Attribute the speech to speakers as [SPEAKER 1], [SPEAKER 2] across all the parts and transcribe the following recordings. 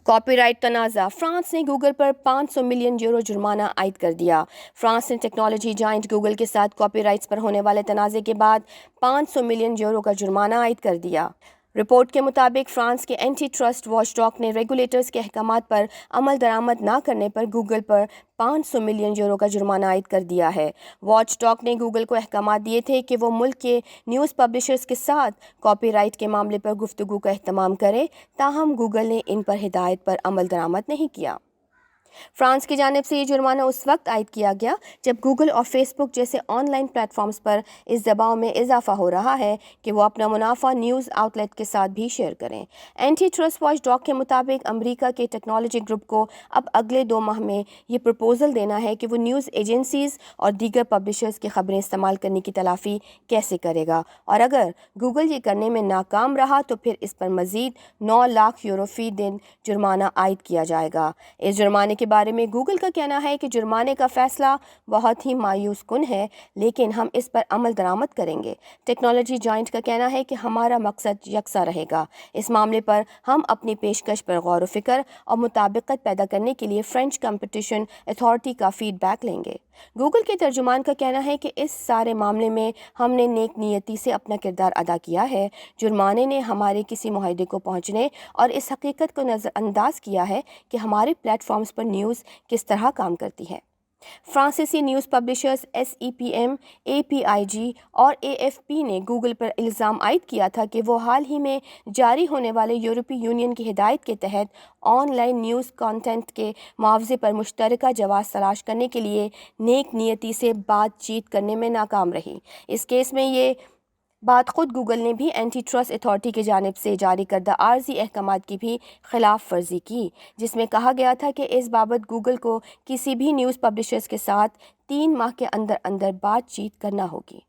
[SPEAKER 1] Copy right تنازع، France نے Google پر 500 million euro جرمانہ عائد کر دیا۔ فرانس نے ٹیکنالوجی جائنٹ گوگل کے ساتھ کاپی رائٹس پر ہونے والے تنازع کے بعد 500 ملین یورو کا جرمانہ عائد کر دیا۔ رپورٹ کے مطابق فرانس کے اینٹی ٹرسٹ واچ ڈاگ نے ریگولیٹرز کے احکامات پر عمل درآمد نہ کرنے پر گوگل پر 500 ملین یورو کا جرمانہ عائد کر دیا ہے۔ واچ ڈاگ نے گوگل کو احکامات دیے تھے کہ وہ ملک کے نیوز پبلشرز کے ساتھ کاپی رائٹ کے معاملے پر گفتگو کا اہتمام کرے، تاہم گوگل نے ان پر ہدایت پر عمل درآمد نہیں کیا۔ فرانس کی جانب سے یہ جرمانہ اس وقت عائد کیا گیا جب گوگل اور فیس بک جیسے آن لائن پلیٹ فارمز پر اس دباؤ میں اضافہ ہو رہا ہے کہ وہ اپنا منافع نیوز آؤٹ لیٹ کے ساتھ بھی شیئر کریں۔ اینٹی ٹرسٹ واچ ڈاگ کے مطابق امریکہ کے ٹیکنالوجی گروپ کو اب اگلے 2 ماہ میں یہ پروپوزل دینا ہے کہ وہ نیوز ایجنسیز اور دیگر پبلشرز کی خبریں استعمال کرنے کی تلافی کیسے کرے گا، اور اگر گوگل یہ کرنے میں ناکام رہا تو پھر اس پر مزید 9 لاکھ یورو فی دن جرمانہ عائد کیا جائے گا۔ اس جرمانے کے بارے میں گوگل کا کہنا ہے کہ جرمانے کا فیصلہ بہت ہی مایوس کن ہے، لیکن ہم اس پر عمل درآمد کریں گے۔ ٹیکنالوجی جائنٹ کا کہنا ہے کہ ہمارا مقصد یکساں رہے گا۔ اس معاملے پر ہم اپنی پیشکش پر غور و فکر اور مطابقت پیدا کرنے کے لیے فرینچ کمپٹیشن اتھارٹی کا فیڈ بیک لیں گے۔ گوگل کے ترجمان کا کہنا ہے کہ اس سارے معاملے میں ہم نے نیک نیتی سے اپنا کردار ادا کیا ہے۔ جرمانے نے ہمارے کسی معاہدے کو پہنچنے اور اس حقیقت کو نظر انداز کیا ہے کہ ہمارے پلیٹ فارمز پر نیوز کس طرح کام کرتی ہے۔ فرانسیسی news publishers S E P M, A P I G اور اے ایف پی نے گوگل پر الزام عائد کیا تھا کہ وہ حال ہی میں جاری ہونے والے یورپی یونین کی ہدایت کے تحت آن لائن نیوز کانٹینٹ کے معاوضے پر مشترکہ جواز تلاش کرنے کے لیے نیک نیتی سے بات چیت کرنے میں ناکام رہی۔ اس کیس میں یہ بات خود گوگل نے بھی اینٹی ٹرسٹ اتھارٹی کی جانب سے جاری کردہ عارضی احکامات کی بھی خلاف ورزی کی، جس میں کہا گیا تھا کہ اس بابت گوگل کو کسی بھی نیوز پبلشرز کے ساتھ 3 ماہ کے اندر اندر بات چیت کرنا ہوگی۔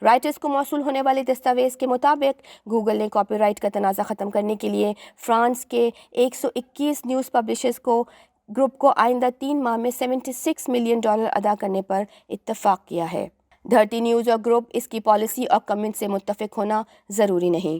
[SPEAKER 1] رائٹرز کو موصول ہونے والے دستاویز کے مطابق گوگل نے کاپی رائٹ کا تنازع ختم کرنے کے لیے فرانس کے 121 نیوز پبلشرز کو گروپ کو آئندہ 3 ماہ میں $76 ملین ادا کرنے پر اتفاق کیا ہے۔ دھرتی نیوز اور گروپ اس کی پالیسی اور کمنٹ سے متفق ہونا ضروری نہیں۔